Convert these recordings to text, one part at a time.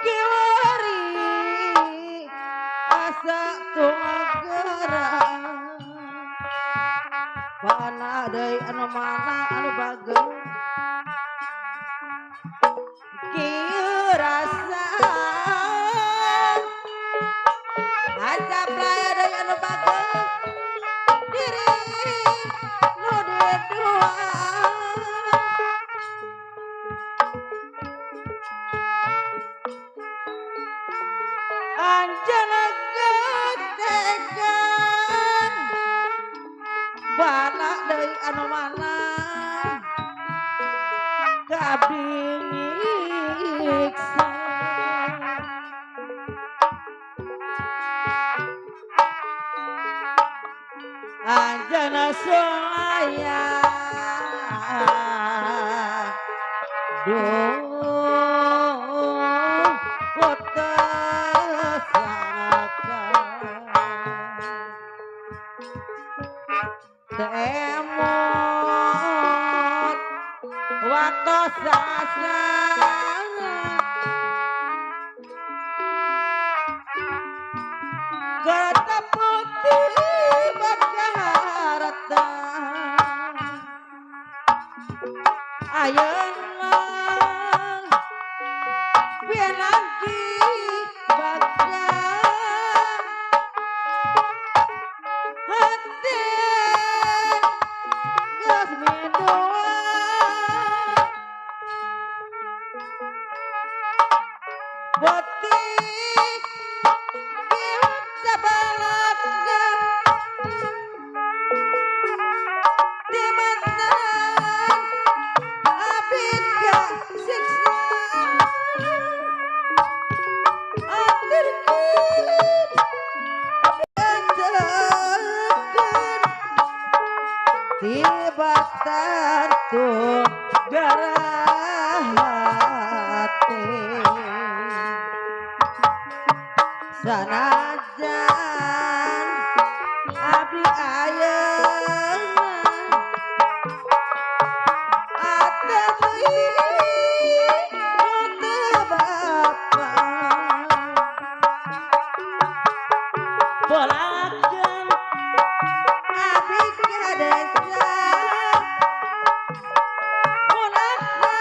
kiwari asa tunggerang pana deui anu mana anu bageng kieu rasa acap laya deui anu bageng diri nu dua anjana getegan bana deui anu mana kabdi nyiksa anjana soaya duh temot waktu sasana kereta putih bakaharata ayeuna pinangki baka hati geus mindoa betik kieu sabalagna di mana abdi kasiksa aturkeun dianjeunkeun tibatan tuh darah hati sanajan abdi ayeuna ateui nu teu bapa polakeun abdi ka desa kunaha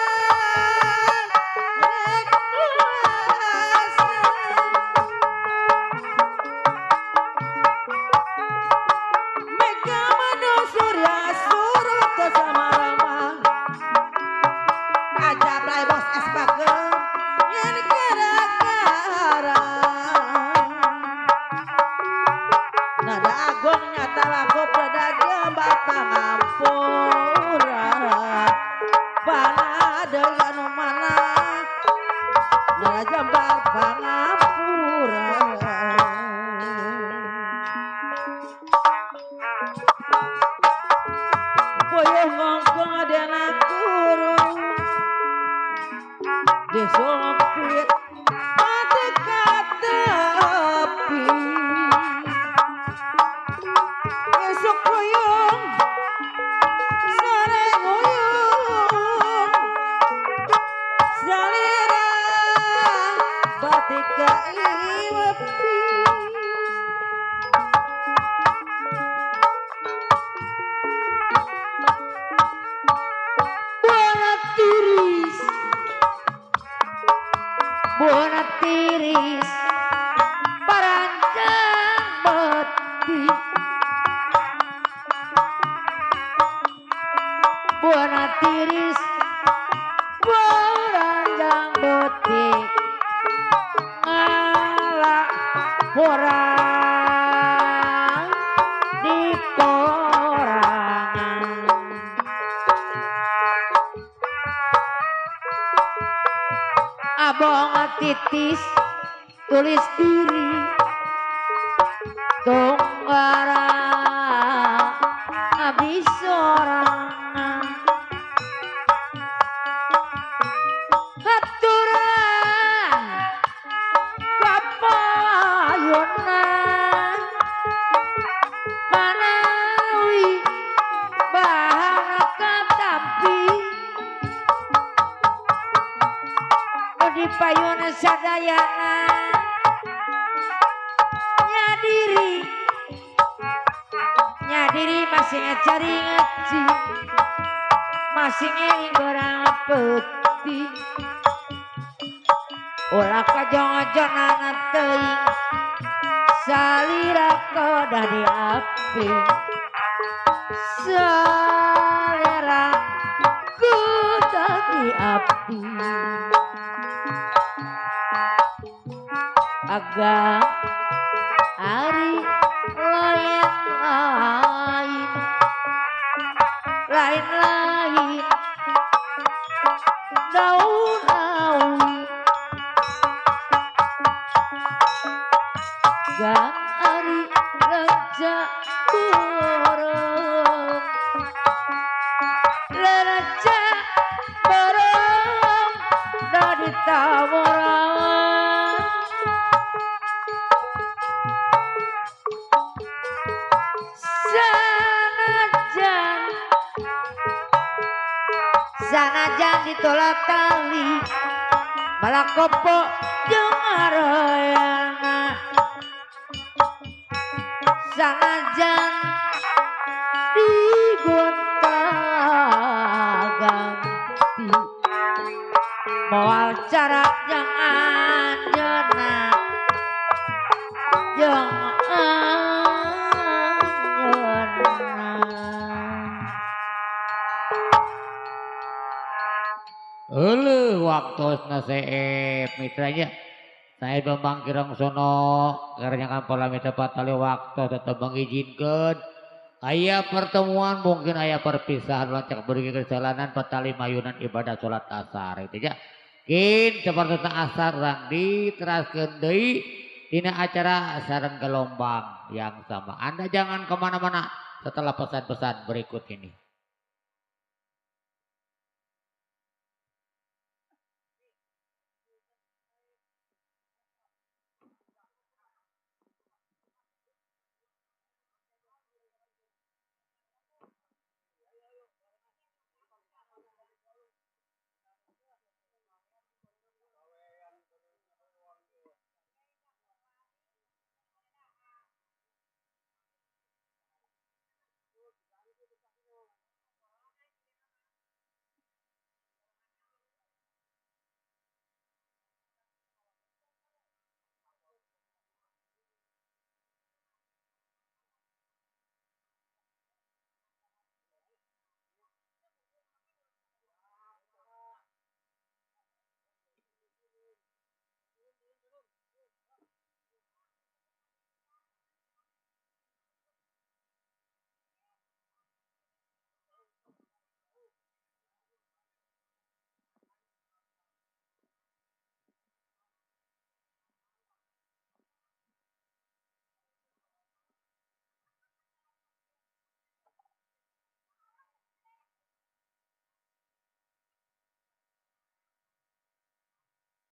rek kuasa mega manu surya surut teu samarama ajab lae bos es bageng yen gara-gara nada agung nyata laku pedagang batang ampura bana deui anu mana nada jambar pangapura puyuh ngongkong adena kurung disompit mati ka tepi esuk puyung sore nguyung salira batik ka iwepi buana tiris paranjang beti buana tiris paranjang beti ngala porang di korangan abong titis tulis diri tunggara abdi sorangan haturan kapayunan manawi bahana katampi payun sadayana nyadiri masih cari ngaji masih ngeling barang peti ulah kajongan teuing salira kodah di api salira kodah di api agak hari lain daun-daun gang ari raja borong raja borong dari tawaran sanajan ditolak tali malah kopo jeung arayana sanajan digonta-ganti moal cara jeung anjeunna jeung waktu naseep mitranya saya Bambang Kirang Sono karena kan pola mitra patali waktu tetap mengizinkan ayah pertemuan mungkin ayah perpisahan lancak beri kesalahan patali mayunan ibadah sholat asar itu ya kin seperti asar orang diteraskan deui tina acara sareng gelombang yang sama. Anda jangan kemana-mana setelah pesan-pesan berikut ini.